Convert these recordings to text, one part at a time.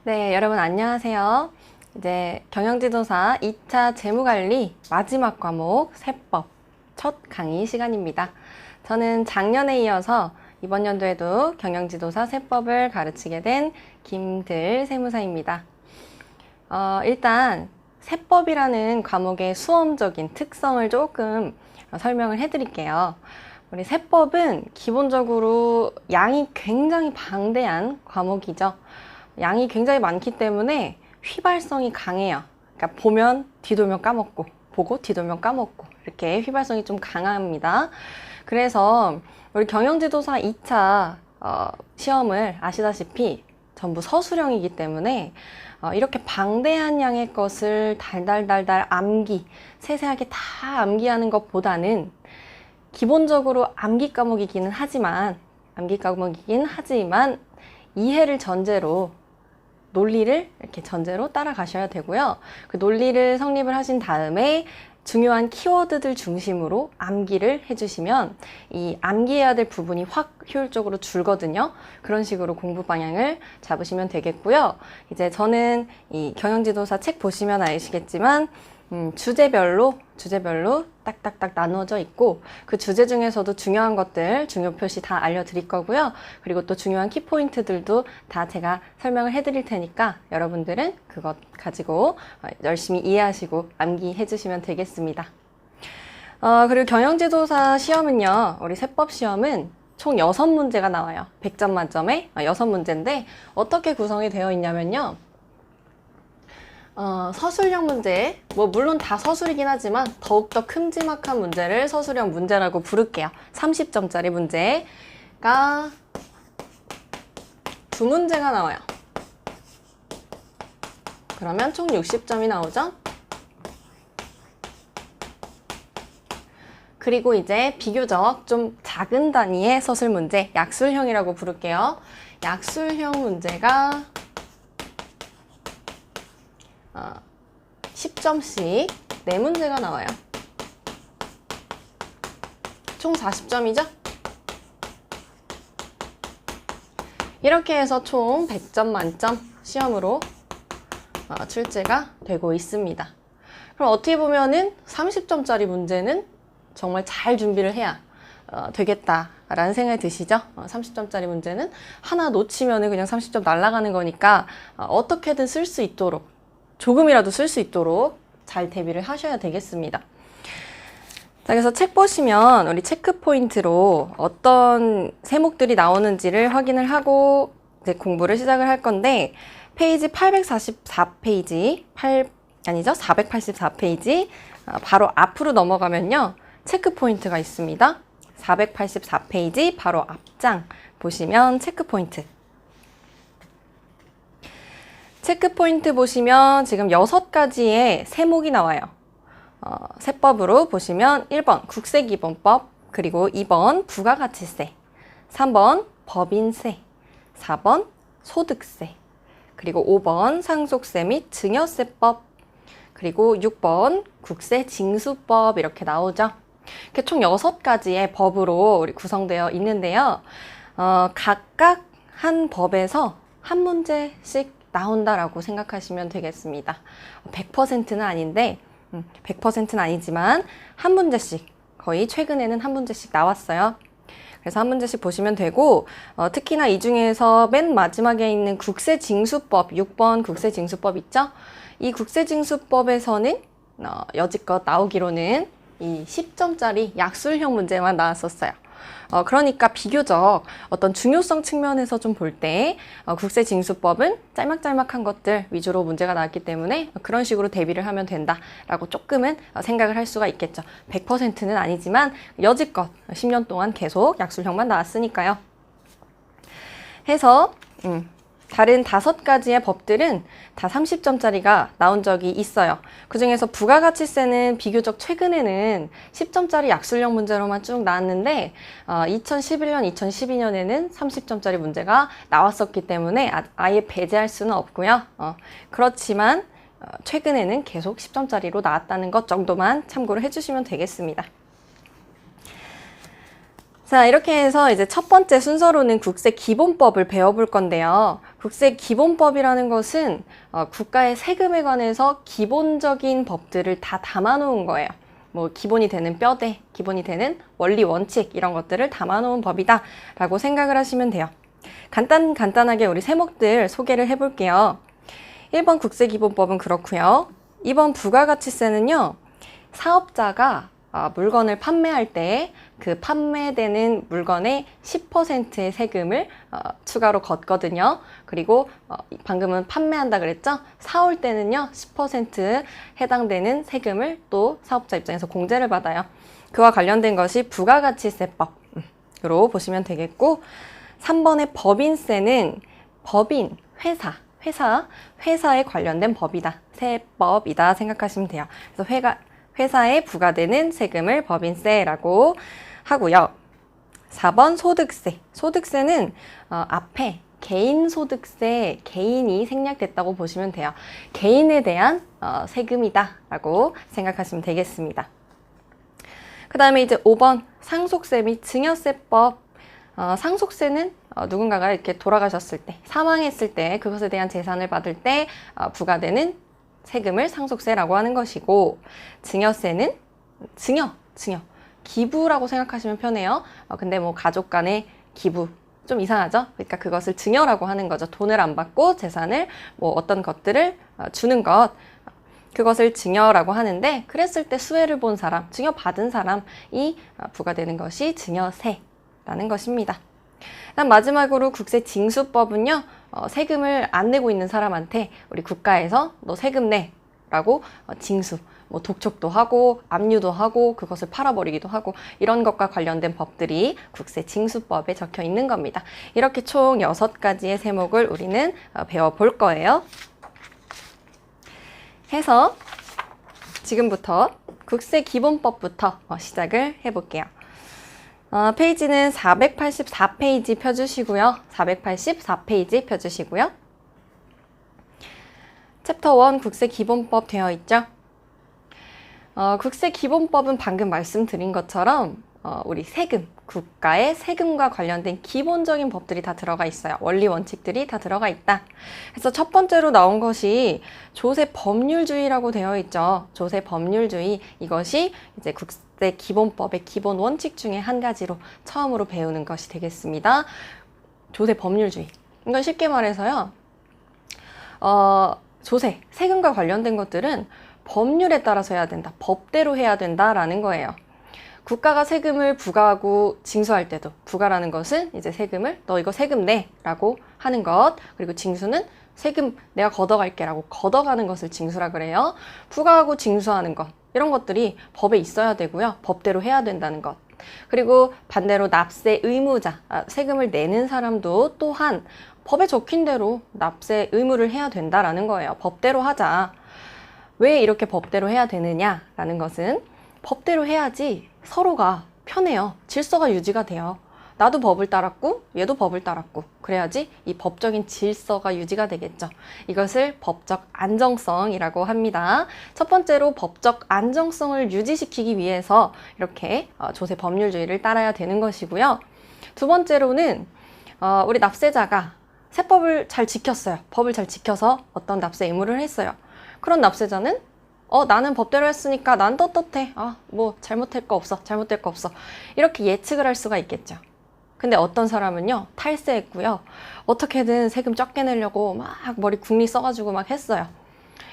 네, 여러분 안녕하세요. 이제 경영지도사 2차 재무관리 마지막 과목 세법 첫 강의 시간입니다. 저는 작년에 이어서 이번 연도에도 경영지도사 세법을 가르치게 된 김들 세무사입니다. 일단 세법이라는 과목의 수험적인 특성을 조금 설명을 해드릴게요. 우리 세법은 기본적으로 양이 굉장히 방대한 과목이죠. 양이 굉장히 많기 때문에 휘발성이 강해요. 그러니까 보면 뒤돌면 까먹고, 보고 뒤돌면 까먹고, 이렇게 휘발성이 좀 강합니다. 그래서 우리 경영지도사 2차 시험을 아시다시피 전부 서술형이기 때문에 이렇게 방대한 양의 것을 달달달달 암기, 세세하게 다 암기하는 것보다는 기본적으로 암기 과목이기는 하지만 이해를 전제로 논리를 이렇게 전제로 따라가셔야 되고요. 그 논리를 성립을 하신 다음에 중요한 키워드들 중심으로 암기를 해주시면 이 암기해야 될 부분이 확 효율적으로 줄거든요. 그런 식으로 공부 방향을 잡으시면 되겠고요. 이제 저는 이 경영지도사 책 보시면 아시겠지만 주제별로 딱딱딱 나누어져 있고 그 주제 중에서도 중요한 것들 중요 표시 다 알려드릴 거고요. 그리고 또 중요한 키포인트들도 다 제가 설명을 해드릴 테니까 여러분들은 그것 가지고 열심히 이해하시고 암기해 주시면 되겠습니다. 그리고 경영지도사 시험은요, 우리 세법 시험은 총 6문제가 나와요. 100점 만점에 6문제인데 어떻게 구성이 되어 있냐면요, 서술형 문제, 물론 다 서술이긴 하지만 더욱더 큼지막한 문제를 서술형 문제라고 부를게요. 30점짜리 문제가 2문제가 나와요. 그러면 총 60점이 나오죠? 그리고 이제 비교적 좀 작은 단위의 서술 문제, 약술형이라고 부를게요. 약술형 문제가 10점씩 4문제가 나와요. 총 40점이죠? 이렇게 해서 총 100점 만점 시험으로 출제가 되고 있습니다. 그럼 어떻게 보면은 30점짜리 문제는 정말 잘 준비를 해야 되겠다라는 생각이 드시죠? 30점짜리 문제는 하나 놓치면은 그냥 30점 날아가는 거니까 어떻게든 쓸 수 있도록, 조금이라도 쓸 수 있도록 잘 대비를 하셔야 되겠습니다. 자, 그래서 책 보시면 우리 체크 포인트로 어떤 세목들이 나오는지를 확인을 하고 이제 공부를 시작을 할 건데, 페이지 484페이지, 484페이지 바로 앞으로 넘어가면요, 체크 포인트가 있습니다. 484페이지 바로 앞장 보시면 체크 포인트. 체크 포인트 보시면 지금 6가지의 세목이 나와요. 세법으로 보시면 1번 국세기본법, 그리고 2번 부가가치세, 3번 법인세, 4번 소득세, 그리고 5번 상속세 및 증여세법, 그리고 6번 국세징수법 이렇게 나오죠. 이렇게 총 6가지의 법으로 우리 구성되어 있는데요. 각각 한 법에서 한 문제씩 나온다라고 생각하시면 되겠습니다. 100%는 아닌데, 100%는 아니지만 한 문제씩, 거의 최근에는 한 문제씩 나왔어요. 그래서 한 문제씩 보시면 되고, 특히나 이 중에서 맨 마지막에 있는 국세징수법, 6번 국세징수법 있죠? 이 국세징수법에서는 여지껏 나오기로는 이 10점짜리 약술형 문제만 나왔었어요. 그러니까 비교적 어떤 중요성 측면에서 좀 볼 때 국세징수법은 짤막짤막한 것들 위주로 문제가 나왔기 때문에 그런 식으로 대비를 하면 된다라고 조금은 생각을 할 수가 있겠죠. 100%는 아니지만 여지껏 10년 동안 계속 약술형만 나왔으니까요. 해서 다른 5가지의 법들은 다 30점짜리가 나온 적이 있어요. 그 중에서 부가가치세는 비교적 최근에는 10점짜리 약술형 문제로만 쭉 나왔는데 2011년, 2012년에는 30점짜리 문제가 나왔었기 때문에 아예 배제할 수는 없고요. 그렇지만 최근에는 계속 10점짜리로 나왔다는 것 정도만 참고를 해주시면 되겠습니다. 자, 이렇게 해서 이제 첫 번째 순서로는 국세 기본법을 배워볼 건데요. 국세 기본법이라는 것은 국가의 세금에 관해서 기본적인 법들을 다 담아놓은 거예요. 뭐 기본이 되는 뼈대, 기본이 되는 원리, 원칙 이런 것들을 담아놓은 법이다 라고 생각을 하시면 돼요. 간단하게 우리 세목들 소개를 해볼게요. 1번 국세기본법은 그렇고요. 2번 부가가치세는요. 사업자가 물건을 판매할 때 그 판매되는 물건의 10%의 세금을 추가로 걷거든요. 그리고 방금은 판매한다 그랬죠? 사올 때는요. 10% 해당되는 세금을 또 사업자 입장에서 공제를 받아요. 그와 관련된 것이 부가가치세법으로 보시면 되겠고 3번의 법인세는 법인, 회사에 관련된 법이다. 세법이다 생각하시면 돼요. 그래서 회사에 부과되는 세금을 법인세라고 하고요. 4번 소득세. 소득세는 앞에 개인소득세, 개인이 생략됐다고 보시면 돼요. 개인에 대한 세금이다 라고 생각하시면 되겠습니다. 그 다음에 이제 5번 상속세 및 증여세법. 상속세는 누군가가 이렇게 돌아가셨을 때, 사망했을 때 그것에 대한 재산을 받을 때 부과되는 세금을 상속세라고 하는 것이고, 증여세는 증여. 기부라고 생각하시면 편해요. 근데 뭐 가족 간의 기부 좀 이상하죠? 그러니까 그것을 증여라고 하는 거죠. 돈을 안 받고 재산을 뭐 어떤 것들을 주는 것. 그것을 증여라고 하는데, 그랬을 때 수혜를 본 사람, 증여받은 사람이 부과되는 것이 증여세라는 것입니다. 그다음 마지막으로 국세징수법은요. 세금을 안 내고 있는 사람한테 우리 국가에서 너 세금 내라고 징수, 뭐 독촉도 하고 압류도 하고 그것을 팔아버리기도 하고 이런 것과 관련된 법들이 국세징수법에 적혀 있는 겁니다. 이렇게 총 6가지의 세목을 우리는 배워볼 거예요. 해서 지금부터 국세기본법부터 시작을 해볼게요. 페이지는 484페이지 펴주시고요. 484페이지 펴주시고요. 챕터 1 국세기본법 되어 있죠? 국세기본법은 방금 말씀드린 것처럼 우리 세금, 국가의 세금과 관련된 기본적인 법들이 다 들어가 있어요. 원리, 원칙들이 다 들어가 있다. 그래서 첫 번째로 나온 것이 조세법률주의라고 되어 있죠. 조세법률주의, 이것이 이제 국세기본법의 기본 원칙 중에 한 가지로 처음으로 배우는 것이 되겠습니다. 조세법률주의. 이건 쉽게 말해서요. 세금과 관련된 것들은 법률에 따라서 해야 된다. 법대로 해야 된다라는 거예요. 국가가 세금을 부과하고 징수할 때도, 부과라는 것은 이제 세금을 너 이거 세금 내라고 하는 것, 그리고 징수는 세금 내가 걷어갈게라고 걷어가는 것을 징수라 그래요. 부과하고 징수하는 것, 이런 것들이 법에 있어야 되고요. 법대로 해야 된다는 것. 그리고 반대로 납세 의무자, 세금을 내는 사람도 또한 법에 적힌 대로 납세 의무를 해야 된다라는 거예요. 법대로 하자. 왜 이렇게 법대로 해야 되느냐라는 것은 법대로 해야지 서로가 편해요. 질서가 유지가 돼요. 나도 법을 따랐고 얘도 법을 따랐고 그래야지 이 법적인 질서가 유지가 되겠죠. 이것을 법적 안정성이라고 합니다. 첫 번째로 법적 안정성을 유지시키기 위해서 이렇게 조세법률주의를 따라야 되는 것이고요. 두 번째로는 우리 납세자가 세법을 잘 지켰어요. 법을 잘 지켜서 어떤 납세 의무를 했어요. 그런 납세자는 나는 법대로 했으니까 난 떳떳해. 뭐 잘못될 거 없어. 이렇게 예측을 할 수가 있겠죠. 근데 어떤 사람은요, 탈세했고요. 어떻게든 세금 적게 내려고 막 머리 궁리 써가지고 막 했어요.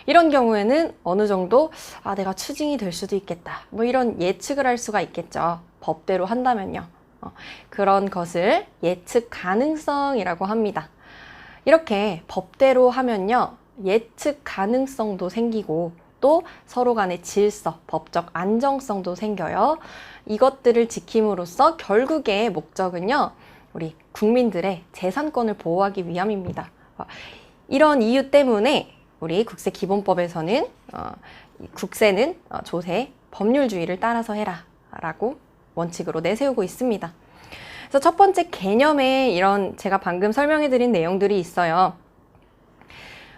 이런 경우에는 어느 정도 내가 추징이 될 수도 있겠다. 뭐 이런 예측을 할 수가 있겠죠. 법대로 한다면요. 그런 것을 예측 가능성이라고 합니다. 이렇게 법대로 하면요, 예측 가능성도 생기고 또 서로 간의 질서, 법적 안정성도 생겨요. 이것들을 지킴으로써 결국의 목적은요, 우리 국민들의 재산권을 보호하기 위함입니다. 이런 이유 때문에 우리 국세기본법에서는 국세는 조세 법률주의를 따라서 해라 라고 원칙으로 내세우고 있습니다. 그래서 첫 번째 개념에 이런 제가 방금 설명해드린 내용들이 있어요.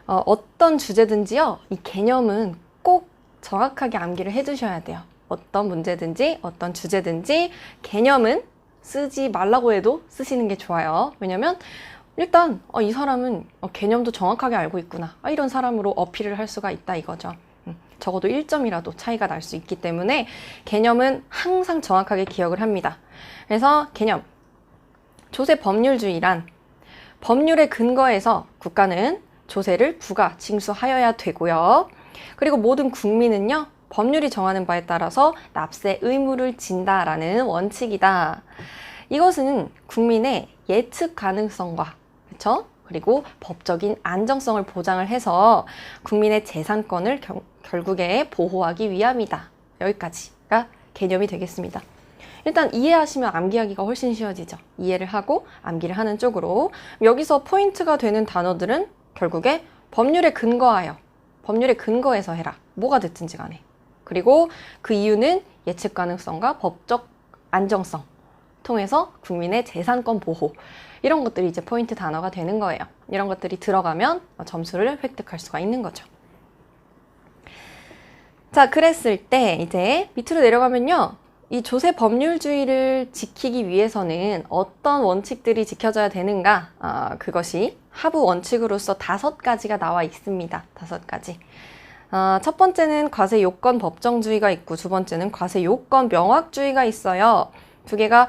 어떤 주제든지요, 이 개념은 꼭 정확하게 암기를 해두셔야 돼요. 어떤 문제든지 어떤 주제든지 개념은 쓰지 말라고 해도 쓰시는 게 좋아요. 왜냐면 일단 이 사람은 개념도 정확하게 알고 있구나. 이런 사람으로 어필을 할 수가 있다 이거죠. 적어도 1점이라도 차이가 날 수 있기 때문에 개념은 항상 정확하게 기억을 합니다. 그래서 개념, 조세 법률주의란 법률에 근거해서 국가는 조세를 부과, 징수하여야 되고요. 그리고 모든 국민은요, 법률이 정하는 바에 따라서 납세 의무를 진다라는 원칙이다. 이것은 국민의 예측 가능성과, 그렇죠? 그리고 법적인 안정성을 보장을 해서 국민의 재산권을 결국에 보호하기 위함이다. 여기까지가 개념이 되겠습니다. 일단 이해하시면 암기하기가 훨씬 쉬워지죠. 이해를 하고 암기를 하는 쪽으로. 여기서 포인트가 되는 단어들은 결국에 법률에 근거하여, 법률에 근거해서 해라. 뭐가 됐든지 간에. 그리고 그 이유는 예측 가능성과 법적 안정성 통해서 국민의 재산권 보호, 이런 것들이 이제 포인트 단어가 되는 거예요. 이런 것들이 들어가면 점수를 획득할 수가 있는 거죠. 자, 그랬을 때 이제 밑으로 내려가면요, 이 조세 법률주의를 지키기 위해서는 어떤 원칙들이 지켜져야 되는가, 그것이 하부 원칙으로서 5가지가 나와 있습니다. 5가지. 첫 번째는 과세 요건 법정주의가 있고, 두 번째는 과세 요건 명확주의가 있어요. 두 개가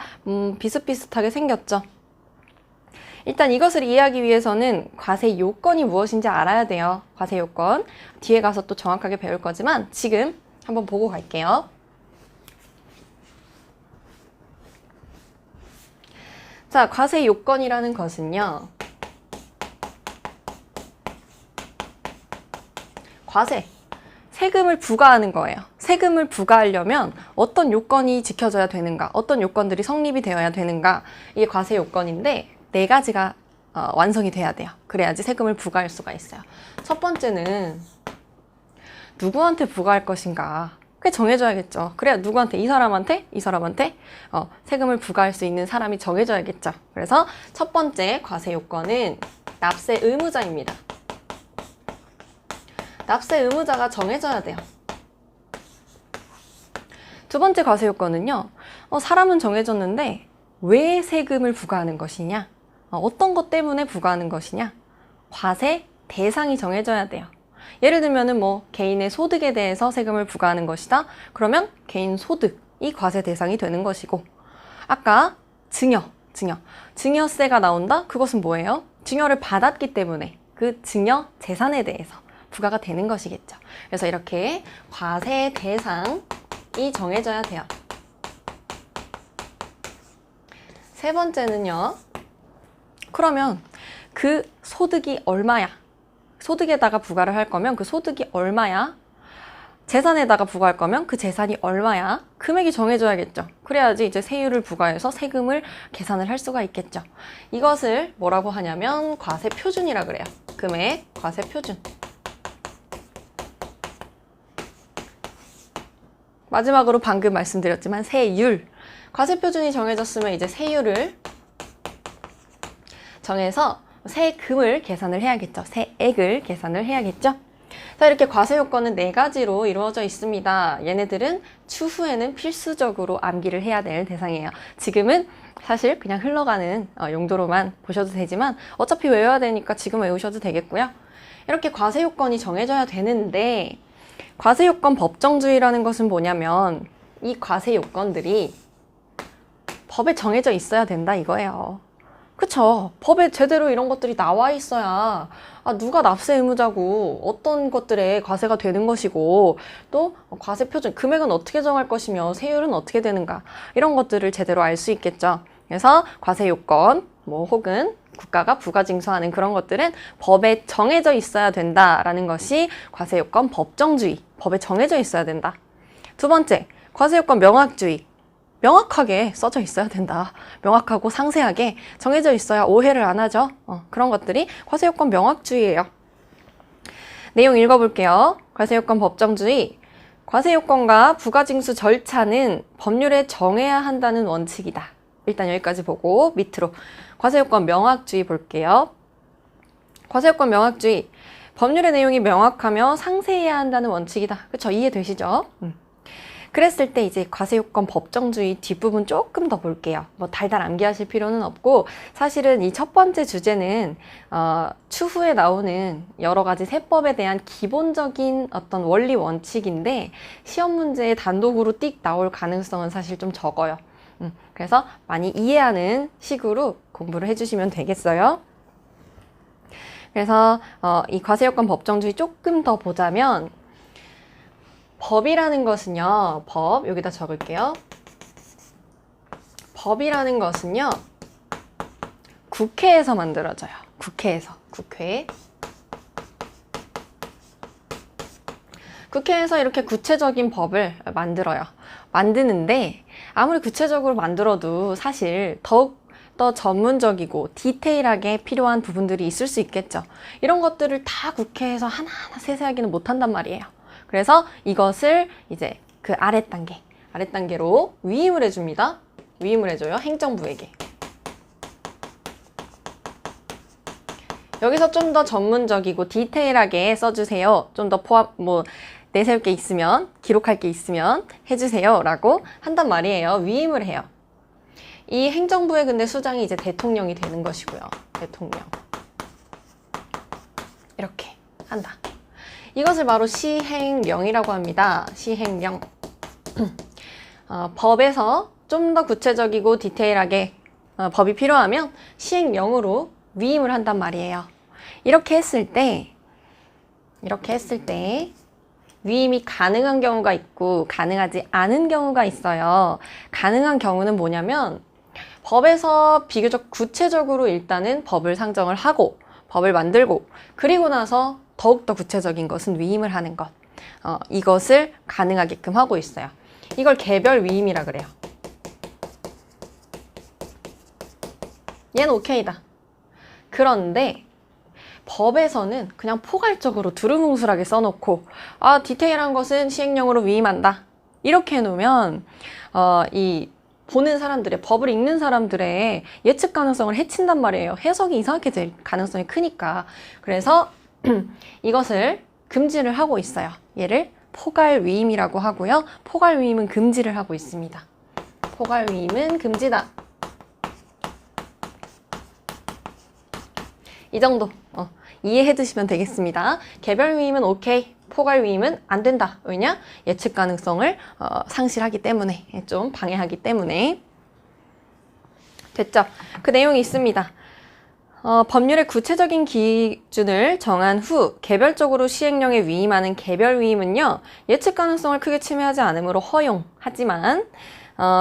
비슷비슷하게 생겼죠. 일단 이것을 이해하기 위해서는 과세 요건이 무엇인지 알아야 돼요. 과세 요건. 뒤에 가서 또 정확하게 배울 거지만 지금 한번 보고 갈게요. 자, 과세 요건이라는 것은요, 과세, 세금을 부과하는 거예요. 세금을 부과하려면 어떤 요건이 지켜져야 되는가, 어떤 요건들이 성립이 되어야 되는가, 이게 과세 요건인데 4가지가 완성이 돼야 돼요. 그래야지 세금을 부과할 수가 있어요. 첫 번째는 누구한테 부과할 것인가, 그게 정해져야겠죠. 그래야 누구한테, 이 사람한테 세금을 부과할 수 있는 사람이 정해져야겠죠. 그래서 첫 번째 과세 요건은 납세 의무자입니다. 납세 의무자가 정해져야 돼요. 두 번째 과세 요건은요, 사람은 정해졌는데 왜 세금을 부과하는 것이냐, 어떤 것 때문에 부과하는 것이냐, 과세 대상이 정해져야 돼요. 예를 들면은 개인의 소득에 대해서 세금을 부과하는 것이다. 그러면 개인 소득이 과세 대상이 되는 것이고, 아까 증여세가 나온다? 그것은 뭐예요? 증여를 받았기 때문에 그 증여 재산에 대해서 부과가 되는 것이겠죠. 그래서 이렇게 과세 대상이 정해져야 돼요. 세 번째는요, 그러면 그 소득이 얼마야? 소득에다가 부과를 할 거면 그 소득이 얼마야? 재산에다가 부과할 거면 그 재산이 얼마야? 금액이 정해져야겠죠. 그래야지 이제 세율을 부과해서 세금을 계산을 할 수가 있겠죠. 이것을 뭐라고 하냐면 과세 표준이라 그래요. 금액, 과세 표준. 마지막으로 방금 말씀드렸지만 세율. 과세 표준이 정해졌으면 이제 세율을 정해서 세금을 계산을 해야겠죠. 세액을 계산을 해야겠죠. 자, 이렇게 과세 요건은 4가지로 이루어져 있습니다. 얘네들은 추후에는 필수적으로 암기를 해야 될 대상이에요. 지금은 사실 그냥 흘러가는 용도로만 보셔도 되지만 어차피 외워야 되니까 지금 외우셔도 되겠고요. 이렇게 과세 요건이 정해져야 되는데, 과세 요건 법정주의라는 것은 뭐냐면 이 과세 요건들이 법에 정해져 있어야 된다 이거예요. 그쵸? 법에 제대로 이런 것들이 나와 있어야 누가 납세 의무자고 어떤 것들에 과세가 되는 것이고, 또 과세 표준, 금액은 어떻게 정할 것이며 세율은 어떻게 되는가, 이런 것들을 제대로 알 수 있겠죠. 그래서 과세 요건 혹은 국가가 부과징수하는 그런 것들은 법에 정해져 있어야 된다라는 것이 과세 요건 법정주의, 법에 정해져 있어야 된다. 두 번째, 과세 요건 명확주의. 명확하게 써져 있어야 된다. 명확하고 상세하게 정해져 있어야 오해를 안 하죠. 그런 것들이 과세요건 명확주의예요. 내용 읽어볼게요. 과세요건 법정주의. 과세요건과 부과징수 절차는 법률에 정해야 한다는 원칙이다. 일단 여기까지 보고 밑으로 과세요건 명확주의 볼게요. 과세요건 명확주의. 법률의 내용이 명확하며 상세해야 한다는 원칙이다. 그쵸? 이해되시죠? 그랬을 때 이제 과세요건 법정주의 뒷부분 조금 더 볼게요. 뭐 달달 암기하실 필요는 없고, 사실은 이 첫 번째 주제는 추후에 나오는 여러 가지 세법에 대한 기본적인 어떤 원리 원칙인데, 시험 문제에 단독으로 띡 나올 가능성은 사실 좀 적어요. 그래서 많이 이해하는 식으로 공부를 해주시면 되겠어요. 그래서 이 과세요건 법정주의 조금 더 보자면, 법이라는 것은요, 법 여기다 적을게요. 법이라는 것은요, 국회에서 만들어져요. 국회에서 이렇게 구체적인 법을 만들어요. 만드는데 아무리 구체적으로 만들어도 사실 더욱 더 전문적이고 디테일하게 필요한 부분들이 있을 수 있겠죠. 이런 것들을 다 국회에서 하나하나 세세하게는 못한단 말이에요. 그래서 이것을 이제 그 아랫단계로 위임을 해줍니다. 위임을 해줘요. 행정부에게. 여기서 좀 더 전문적이고 디테일하게 써주세요. 좀 더 내세울 게 있으면, 기록할 게 있으면 해주세요. 라고 한단 말이에요. 위임을 해요. 이 행정부의 근데 수장이 이제 대통령이 되는 것이고요. 대통령. 이렇게 한다. 이것을 바로 시행령이라고 합니다. 시행령. 법에서 좀 더 구체적이고 디테일하게 법이 필요하면 시행령으로 위임을 한단 말이에요. 이렇게 했을 때 위임이 가능한 경우가 있고 가능하지 않은 경우가 있어요. 가능한 경우는 뭐냐면, 법에서 비교적 구체적으로 일단은 법을 상정을 하고 법을 만들고, 그리고 나서 더욱더 구체적인 것은 위임을 하는 것. 이것을 가능하게끔 하고 있어요. 이걸 개별 위임이라 그래요. 얘는 오케이다. 그런데 법에서는 그냥 포괄적으로 두루뭉술하게 써놓고, 디테일한 것은 시행령으로 위임한다. 이렇게 해놓으면 이 보는 사람들의, 법을 읽는 사람들의 예측 가능성을 해친단 말이에요. 해석이 이상하게 될 가능성이 크니까. 그래서 이것을 금지를 하고 있어요. 얘를 포괄위임이라고 하고요. 포괄위임은 금지를 하고 있습니다. 포괄위임은 금지다. 이 정도 이해해 두시면 되겠습니다. 개별위임은 오케이, 포괄위임은 안 된다. 왜냐? 예측 가능성을 상실하기 때문에, 좀 방해하기 때문에. 됐죠? 그 내용이 있습니다. 법률의 구체적인 기준을 정한 후 개별적으로 시행령에 위임하는 개별위임은요, 예측 가능성을 크게 침해하지 않으므로 허용하지만,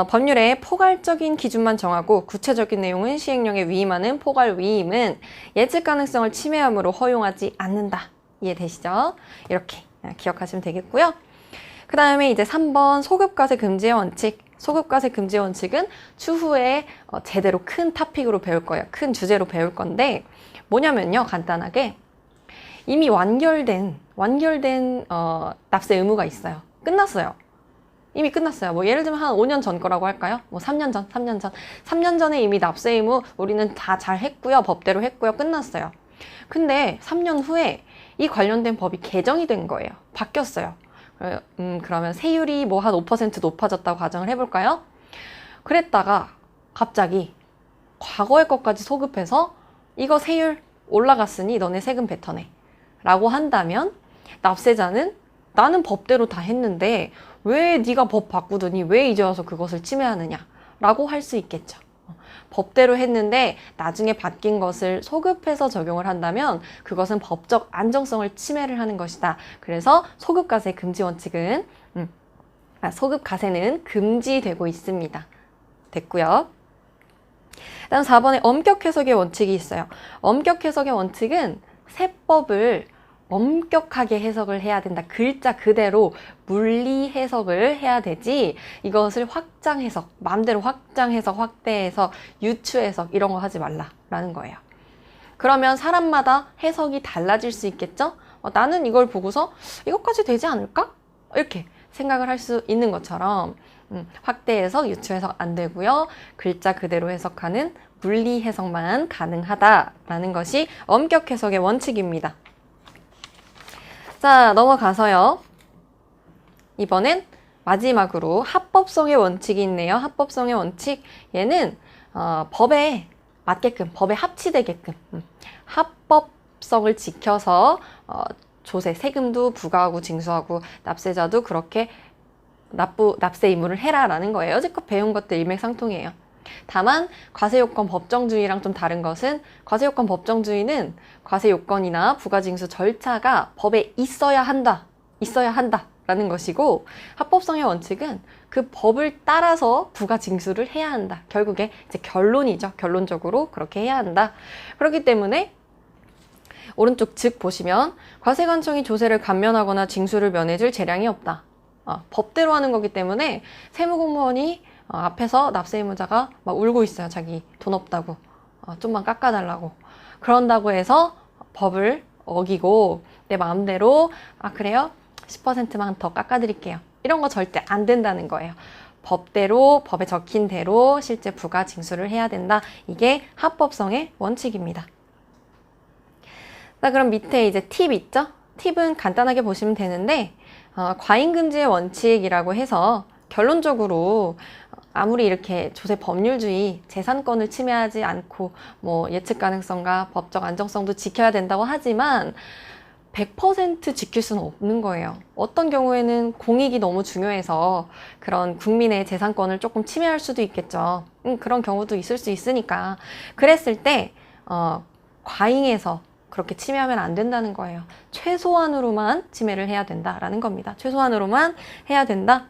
법률의 포괄적인 기준만 정하고 구체적인 내용은 시행령에 위임하는 포괄위임은 예측 가능성을 침해함으로 허용하지 않는다. 이해되시죠? 이렇게 기억하시면 되겠고요. 그 다음에 이제 3번 소급과세 금지의 원칙. 소급과세 금지의 원칙은 추후에 제대로 큰 토픽으로 배울 거예요. 큰 주제로 배울 건데, 뭐냐면요, 간단하게 이미 완결된 납세 의무가 있어요. 끝났어요. 이미 끝났어요. 뭐 예를 들면 한 5년 전 거라고 할까요? 뭐 3년 전. 3년 전에 이미 납세 의무 우리는 다 잘 했고요. 법대로 했고요. 끝났어요. 근데 3년 후에 이 관련된 법이 개정이 된 거예요. 바뀌었어요. 그러면 세율이 뭐 한 5% 높아졌다고 가정을 해볼까요? 그랬다가 갑자기 과거의 것까지 소급해서 이거 세율 올라갔으니 너네 세금 뱉어내 라고 한다면, 납세자는 나는 법대로 다 했는데 왜 네가 법 바꾸더니 왜 이제 와서 그것을 침해하느냐 라고 할 수 있겠죠. 법대로 했는데 나중에 바뀐 것을 소급해서 적용을 한다면 그것은 법적 안정성을 침해를 하는 것이다. 그래서 소급과세 금지 원칙은 소급과세는 금지되고 있습니다. 됐고요. 다음 4번에 엄격 해석의 원칙이 있어요. 엄격 해석의 원칙은 세법을 엄격하게 해석을 해야 된다. 글자 그대로 물리 해석을 해야 되지, 이것을 확장 해석, 마음대로 확장 해석, 확대 해석, 유추 해석 이런 거 하지 말라라는 거예요. 그러면 사람마다 해석이 달라질 수 있겠죠? 나는 이걸 보고서 이것까지 되지 않을까? 이렇게 생각을 할 수 있는 것처럼 확대 해석, 유추 해석 안 되고요. 글자 그대로 해석하는 물리 해석만 가능하다라는 것이 엄격 해석의 원칙입니다. 자, 넘어가서요. 이번엔 마지막으로 합법성의 원칙이 있네요. 합법성의 원칙. 얘는 법에 맞게끔, 법에 합치되게끔 합법성을 지켜서 조세, 세금도 부과하고 징수하고 납세자도 그렇게 납세 의무를 해라라는 거예요. 여지껏 배운 것들 일맥상통이에요. 다만 과세요건 법정주의랑 좀 다른 것은 과세요건 법정주의는 과세요건이나 부가징수 절차가 법에 있어야 한다라는 것이고, 합법성의 원칙은 그 법을 따라서 부가징수를 해야 한다. 결국에 이제 결론이죠. 결론적으로 그렇게 해야 한다. 그렇기 때문에 오른쪽 즉 보시면 과세관청이 조세를 감면하거나 징수를 면해줄 재량이 없다. 법대로 하는 거기 때문에 세무공무원이 앞에서 납세의무자가 막 울고 있어요. 자기 돈 없다고. 좀만 깎아달라고. 그런다고 해서 법을 어기고 내 마음대로 그래요? 10%만 더 깎아드릴게요. 이런 거 절대 안 된다는 거예요. 법대로, 법에 적힌 대로 실제 부가 징수를 해야 된다. 이게 합법성의 원칙입니다. 자, 그럼 밑에 이제 팁 있죠? 팁은 간단하게 보시면 되는데, 과잉금지의 원칙이라고 해서 결론적으로 아무리 이렇게 조세 법률주의, 재산권을 침해하지 않고 뭐 예측 가능성과 법적 안정성도 지켜야 된다고 하지만 100% 지킬 수는 없는 거예요. 어떤 경우에는 공익이 너무 중요해서 그런 국민의 재산권을 조금 침해할 수도 있겠죠. 그런 경우도 있을 수 있으니까. 그랬을 때 과잉해서 그렇게 침해하면 안 된다는 거예요. 최소한으로만 침해를 해야 된다라는 겁니다. 최소한으로만 해야 된다.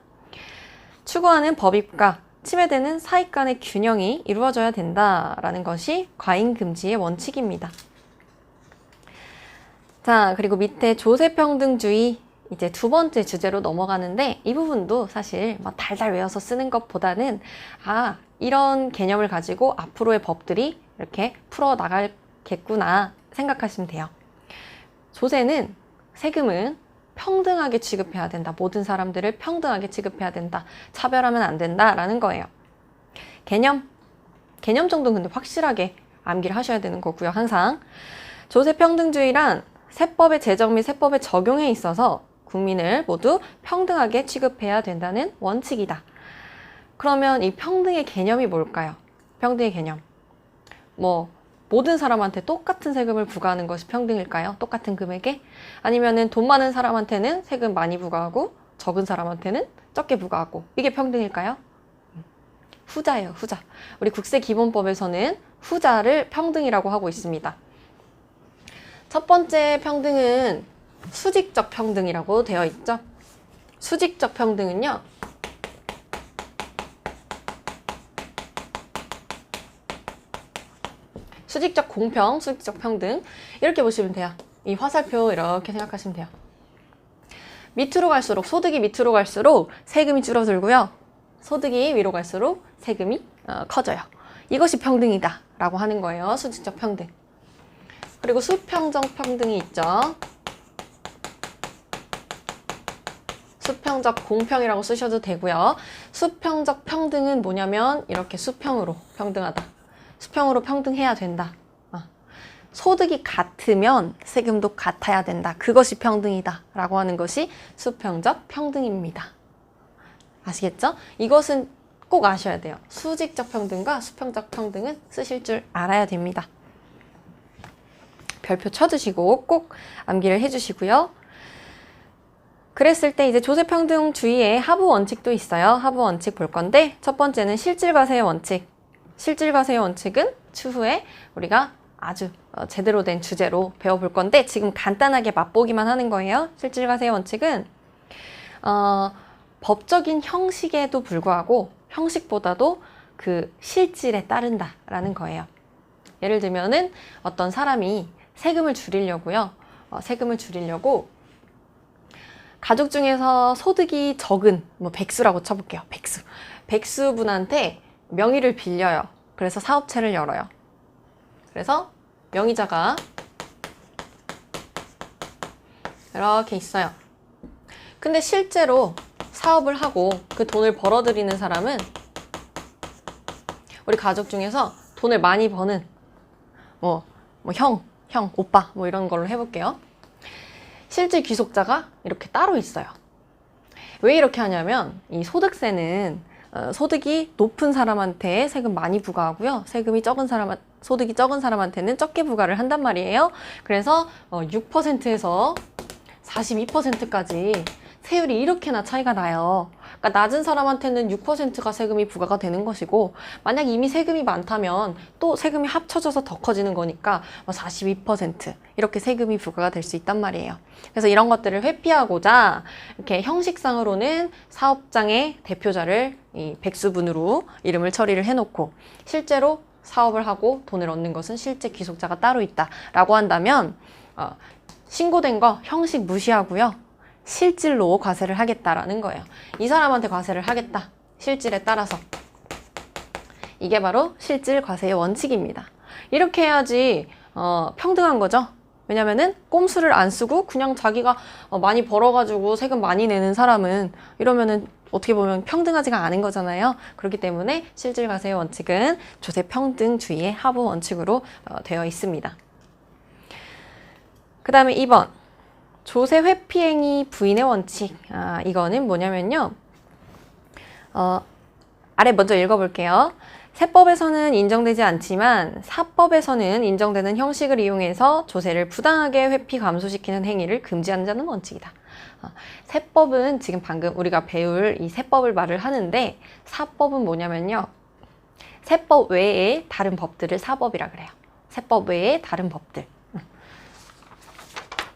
추구하는 법익과 침해되는 사익 간의 균형이 이루어져야 된다라는 것이 과잉금지의 원칙입니다. 자, 그리고 밑에 조세평등주의 이제 두 번째 주제로 넘어가는데, 이 부분도 사실 막 달달 외워서 쓰는 것보다는 이런 개념을 가지고 앞으로의 법들이 이렇게 풀어나가겠구나 생각하시면 돼요. 조세는, 세금은 평등하게 취급해야 된다. 모든 사람들을 평등하게 취급해야 된다. 차별하면 안 된다라는 거예요. 개념 정도는 근데 확실하게 암기를 하셔야 되는 거고요. 항상 조세평등주의란 세법의 제정 및 세법의 적용에 있어서 국민을 모두 평등하게 취급해야 된다는 원칙이다. 그러면 이 평등의 개념이 뭘까요? 평등의 개념. 모든 사람한테 똑같은 세금을 부과하는 것이 평등일까요? 똑같은 금액에? 아니면은 돈 많은 사람한테는 세금 많이 부과하고 적은 사람한테는 적게 부과하고, 이게 평등일까요? 후자예요, 후자. 우리 국세기본법에서는 후자를 평등이라고 하고 있습니다. 첫 번째 평등은 수직적 평등이라고 되어 있죠. 수직적 평등은요, 수직적 공평, 수직적 평등, 이렇게 보시면 돼요. 이 화살표 이렇게 생각하시면 돼요. 밑으로 갈수록, 소득이 밑으로 갈수록 세금이 줄어들고요, 소득이 위로 갈수록 세금이 커져요. 이것이 평등이다 라고 하는 거예요. 수직적 평등. 그리고 수평적 평등이 있죠. 수평적 공평이라고 쓰셔도 되고요. 수평적 평등은 뭐냐면 이렇게 수평으로 평등하다. 수평으로 평등해야 된다. 소득이 같으면 세금도 같아야 된다. 그것이 평등이다 라고 하는 것이 수평적 평등입니다. 아시겠죠? 이것은 꼭 아셔야 돼요. 수직적 평등과 수평적 평등은 쓰실 줄 알아야 됩니다. 별표 쳐주시고 꼭 암기를 해주시고요. 그랬을 때 이제 조세평등주의의 하부 원칙도 있어요. 하부 원칙 볼 건데, 첫 번째는 실질과세의 원칙. 실질과세의 원칙은 추후에 우리가 아주 제대로 된 주제로 배워볼 건데, 지금 간단하게 맛보기만 하는 거예요. 실질과세의 원칙은 법적인 형식에도 불구하고 형식보다도 그 실질에 따른다라는 거예요. 예를 들면은 어떤 사람이 세금을 줄이려고요. 세금을 줄이려고 가족 중에서 소득이 적은 백수라고 쳐볼게요. 백수분한테 명의를 빌려요. 그래서 사업체를 열어요. 그래서 명의자가 이렇게 있어요. 근데 실제로 사업을 하고 그 돈을 벌어들이는 사람은 우리 가족 중에서 돈을 많이 버는 형, 오빠 이런 걸로 해볼게요. 실질 귀속자가 이렇게 따로 있어요. 왜 이렇게 하냐면 이 소득세는 소득이 높은 사람한테 세금 많이 부과하고요. 소득이 적은 사람한테는 적게 부과를 한단 말이에요. 그래서 6%에서 42%까지 세율이 이렇게나 차이가 나요. 그러니까 낮은 사람한테는 6%가 세금이 부과가 되는 것이고, 만약 이미 세금이 많다면 또 세금이 합쳐져서 더 커지는 거니까 42% 이렇게 세금이 부과가 될 수 있단 말이에요. 그래서 이런 것들을 회피하고자 이렇게 형식상으로는 사업장의 대표자를 이 백수분으로 이름을 처리를 해놓고, 실제로 사업을 하고 돈을 얻는 것은 실제 귀속자가 따로 있다라고 한다면 신고된 거 형식 무시하고요. 실질로 과세를 하겠다라는 거예요. 이 사람한테 과세를 하겠다. 실질에 따라서. 이게 바로 실질 과세의 원칙입니다. 이렇게 해야지 평등한 거죠. 왜냐면은 꼼수를 안 쓰고 그냥 자기가 많이 벌어가지고 세금 많이 내는 사람은 이러면은 어떻게 보면 평등하지가 않은 거잖아요. 그렇기 때문에 실질 과세의 원칙은 조세 평등주의의 하부 원칙으로 되어 있습니다. 그 다음에 2번. 조세 회피행위 부인의 원칙. 이거는 뭐냐면요. 아래 먼저 읽어볼게요. 세법에서는 인정되지 않지만 사법에서는 인정되는 형식을 이용해서 조세를 부당하게 회피 감소시키는 행위를 금지하는 원칙이다. 세법은 지금 방금 우리가 배울 이 세법을 말을 하는데, 사법은 뭐냐면요. 세법 외에 다른 법들을 사법이라 그래요. 세법 외에 다른 법들.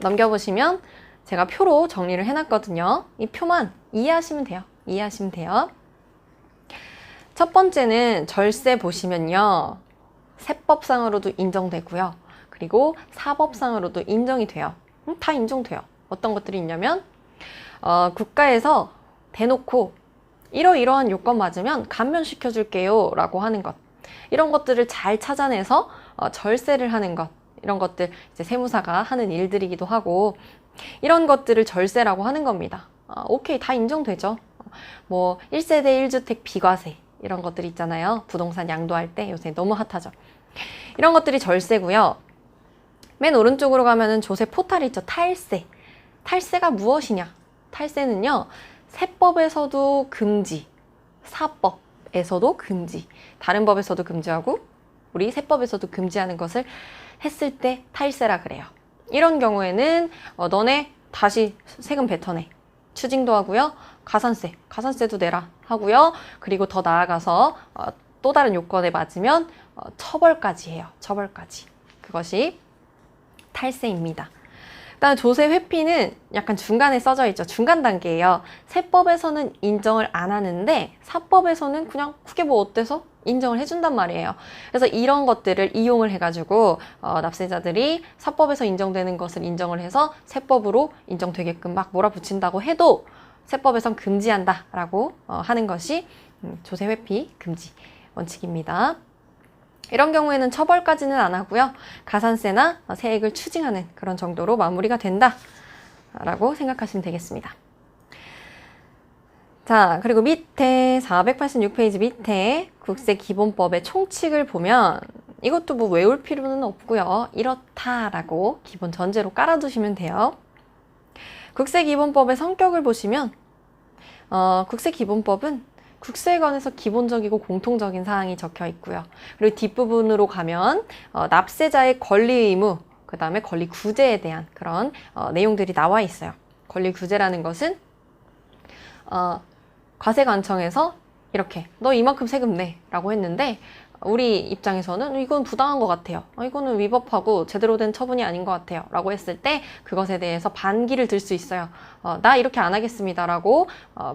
넘겨보시면 제가 표로 정리를 해놨거든요. 이 표만 이해하시면 돼요. 이해하시면 돼요. 첫 번째는 절세 보시면요. 세법상으로도 인정되고요. 그리고 사법상으로도 인정이 돼요. 다 인정돼요. 어떤 것들이 있냐면 국가에서 대놓고 이러이러한 요건 맞으면 감면시켜줄게요 라고 하는 것. 이런 것들을 잘 찾아내서 절세를 하는 것. 이런 것들 이제 세무사가 하는 일들이기도 하고, 이런 것들을 절세라고 하는 겁니다. 오케이, 다 인정되죠. 뭐 1세대 1주택 비과세 이런 것들 있잖아요. 부동산 양도할 때 요새 너무 핫하죠. 이런 것들이 절세고요. 맨 오른쪽으로 가면은 조세 포탈이 있죠. 탈세. 탈세가 무엇이냐? 탈세는요. 세법에서도 금지, 사법에서도 금지, 다른 법에서도 금지하고 우리 세법에서도 금지하는 것을 했을 때 탈세라 그래요. 이런 경우에는 너네 다시 세금 뱉어내. 추징도 하고요. 가산세도 내라 하고요. 그리고 더 나아가서 또 다른 요건에 맞으면 처벌까지 해요. 처벌까지. 그것이 탈세입니다. 일단 조세 회피는 약간 중간에 써져 있죠. 중간 단계예요. 세법에서는 인정을 안 하는데 사법에서는 그냥 그게 뭐 어때서? 인정을 해준단 말이에요. 그래서 이런 것들을 이용을 해가지고 납세자들이 사법에서 인정되는 것을 인정을 해서 세법으로 인정되게끔 막 몰아붙인다고 해도 세법에선 금지한다 라고 하는 것이 조세 회피 금지 원칙입니다. 이런 경우에는 처벌까지는 안 하고요. 가산세나 세액을 추징하는 그런 정도로 마무리가 된다 라고 생각하시면 되겠습니다. 자, 그리고 밑에 486페이지 밑에 국세기본법의 총칙을 보면 이것도 뭐 외울 필요는 없고요. 이렇다라고 기본 전제로 깔아두시면 돼요. 국세기본법의 성격을 보시면 국세기본법은 국세에 관해서 기본적이고 공통적인 사항이 적혀 있고요. 그리고 뒷부분으로 가면 납세자의 권리 의무, 그 다음에 권리 구제에 대한 그런 내용들이 나와 있어요. 권리 구제라는 것은 과세관청에서 이렇게 너 이만큼 세금 내 라고 했는데 우리 입장에서는 이건 부당한 것 같아요. 이거는 위법하고 제대로 된 처분이 아닌 것 같아요 라고 했을 때 그것에 대해서 반기를 들 수 있어요. 나 이렇게 안 하겠습니다 라고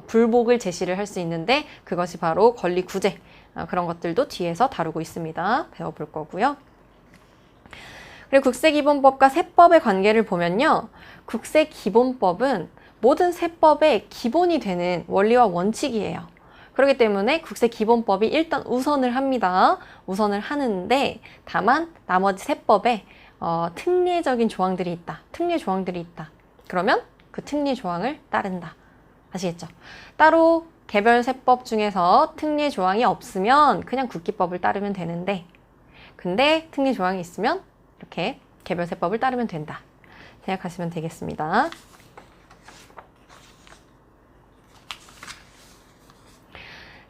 불복을 제시를 할 수 있는데 그것이 바로 권리구제, 그런 것들도 뒤에서 다루고 있습니다. 배워볼 거고요. 그리고 국세기본법과 세법의 관계를 보면요. 국세기본법은 모든 세법의 기본이 되는 원리와 원칙이에요. 그렇기 때문에 국세기본법이 일단 우선을 합니다. 우선을 하는데 다만 나머지 세법에 특례적인 조항들이 있다. 특례 조항들이 있다. 그러면 그 특례 조항을 따른다. 아시겠죠? 따로 개별 세법 중에서 특례 조항이 없으면 그냥 국기법을 따르면 되는데 근데 특례 조항이 있으면 이렇게 개별 세법을 따르면 된다. 생각하시면 되겠습니다.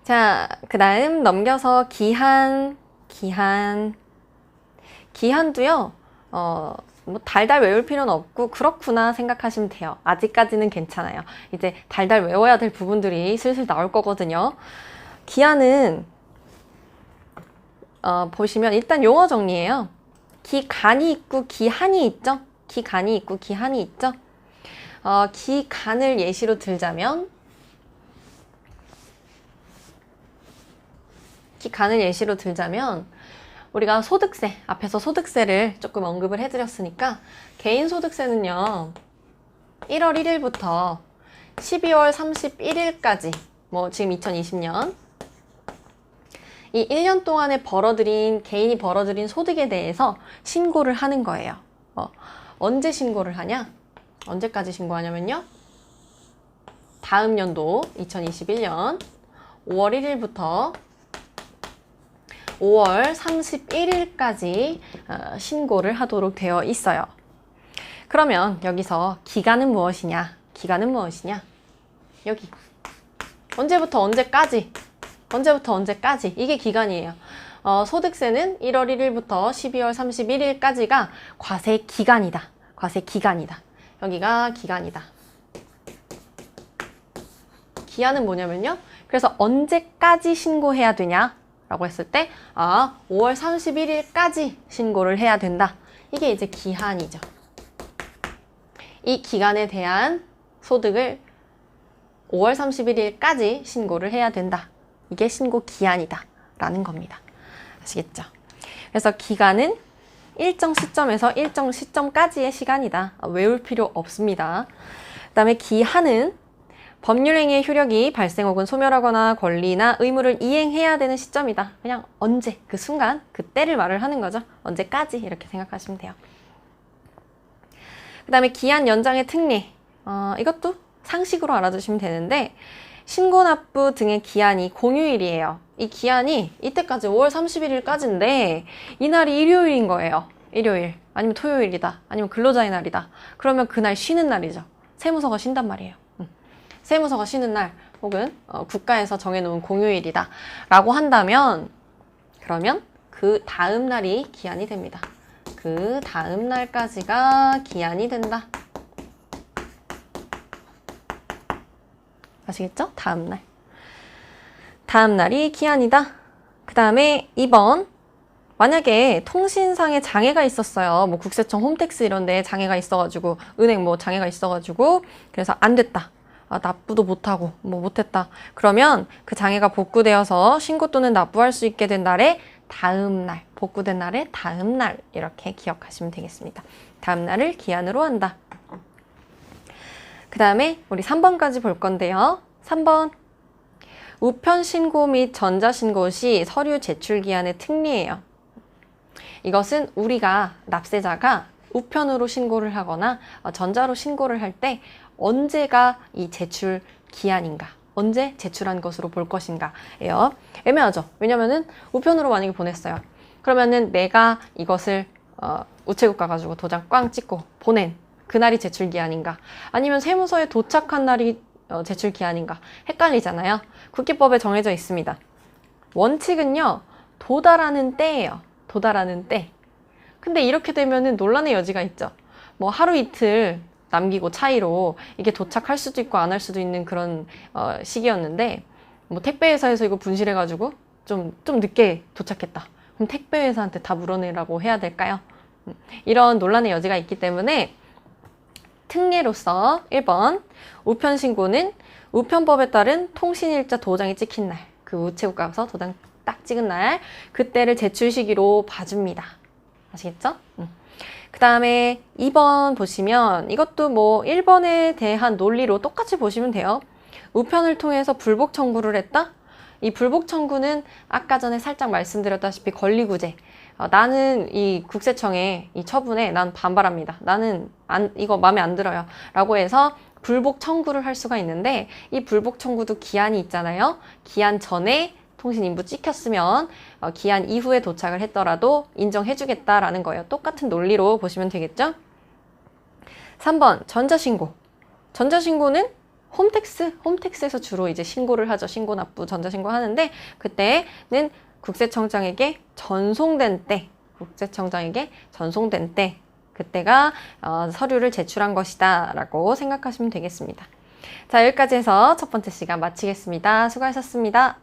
자, 그 다음 넘겨서 기한도요, 뭐 달달 외울 필요는 없고 그렇구나 생각하시면 돼요. 아직까지는 괜찮아요. 이제 달달 외워야 될 부분들이 슬슬 나올 거거든요. 기한은 보시면 일단 용어 정리예요. 기간이 있고 기한이 있죠. 기간이 있고 기한이 있죠. 기간을 예시로 들자면 우리가 소득세, 앞에서 소득세를 조금 언급을 해드렸으니까 개인소득세는요 1월 1일부터 12월 31일까지 뭐 지금 2020년 이 1년 동안에 개인이 벌어들인 소득에 대해서 신고를 하는 거예요. 언제 신고를 하냐? 언제까지 신고하냐면요 다음 연도 2021년 5월 1일부터 5월 31일까지 신고를 하도록 되어 있어요. 그러면 여기서 기간은 무엇이냐? 여기 언제부터 언제까지 이게 기간이에요. 소득세는 1월 1일부터 12월 31일까지가 과세 기간이다. 여기가 기간이다. 기한은 뭐냐면요. 그래서 언제까지 신고해야 되냐? 라고 했을 때 5월 31일까지 신고를 해야 된다. 이게 이제 기한이죠. 이 기간에 대한 소득을 5월 31일까지 신고를 해야 된다. 이게 신고 기한이다 라는 겁니다. 아시겠죠? 그래서 기간은 일정 시점에서 일정 시점까지의 시간이다. 외울 필요 없습니다. 그 다음에 기한은 법률행위의 효력이 발생 혹은 소멸하거나 권리나 의무를 이행해야 되는 시점이다. 그냥 언제, 그 순간, 그때를 말을 하는 거죠. 언제까지 이렇게 생각하시면 돼요. 그 다음에 기한 연장의 특례. 이것도 상식으로 알아두시면 되는데 신고납부 등의 기한이 공휴일이에요. 이 기한이 이때까지 5월 31일까지인데 이날이 일요일인 거예요. 일요일 아니면 토요일이다. 아니면 근로자의 날이다. 그러면 그날 쉬는 날이죠. 세무서가 쉰단 말이에요. 세무서가 쉬는 날 혹은 국가에서 정해놓은 공휴일이다 라고 한다면 그러면 그 다음 날이 기한이 됩니다. 그 다음 날까지가 기한이 된다. 아시겠죠? 다음 날이 기한이다. 그 다음에 2번 만약에 통신상에 장애가 있었어요. 뭐 국세청 홈택스 이런 데 장애가 있어가지고 은행 뭐 장애가 있어가지고 그래서 안 됐다. 납부도 못하고 뭐 못했다. 그러면 그 장애가 복구되어서 신고 또는 납부할 수 있게 된 날의 다음 날, 복구된 날의 다음 날 이렇게 기억하시면 되겠습니다. 다음 날을 기한으로 한다. 그 다음에 우리 3번까지 볼 건데요. 3번 우편 신고 및 전자 신고 시 서류 제출 기한의 특례예요. 이것은 우리가 납세자가 우편으로 신고를 하거나 전자로 신고를 할 때 언제가 이 제출 기한인가, 언제 제출한 것으로 볼 것인가예요. 애매하죠. 왜냐면은 우편으로 만약에 보냈어요. 그러면은 내가 이것을 우체국 가가지고 도장 꽝 찍고 보낸 그날이 제출 기한인가, 아니면 세무서에 도착한 날이 제출 기한인가 헷갈리잖아요. 국기법에 정해져 있습니다. 원칙은요, 도달하는 때예요. 도달하는 때. 근데 이렇게 되면은 논란의 여지가 있죠. 뭐 하루 이틀 남기고 차이로 이게 도착할 수도 있고 안 할 수도 있는 그런 시기였는데, 뭐 택배회사에서 이거 분실해가지고 좀 늦게 도착했다. 그럼 택배회사한테 다 물어내라고 해야 될까요? 이런 논란의 여지가 있기 때문에 특례로서 1번 우편 신고는 우편법에 따른 통신일자 도장이 찍힌 날, 그 우체국 가서 도장 딱 찍은 날, 그때를 제출 시기로 봐줍니다. 아시겠죠? 그 다음에 2번 보시면 이것도 뭐 1번에 대한 논리로 똑같이 보시면 돼요. 우편을 통해서 불복 청구를 했다? 이 불복 청구는 아까 전에 살짝 말씀드렸다시피 권리구제. 나는 이 국세청의 이 처분에 난 반발합니다. 나는 이거 마음에 안 들어요. 라고 해서 불복 청구를 할 수가 있는데, 이 불복 청구도 기한이 있잖아요. 기한 전에 통신인부 찍혔으면 기한 이후에 도착을 했더라도 인정해주겠다라는 거예요. 똑같은 논리로 보시면 되겠죠? 3번 전자신고. 전자신고는 홈택스에서 주로 이제 신고를 하죠. 신고납부, 전자신고 하는데, 그때는 국세청장에게 전송된 때, 그때가 서류를 제출한 것이다 라고 생각하시면 되겠습니다. 자, 여기까지 해서 첫 번째 시간 마치겠습니다. 수고하셨습니다.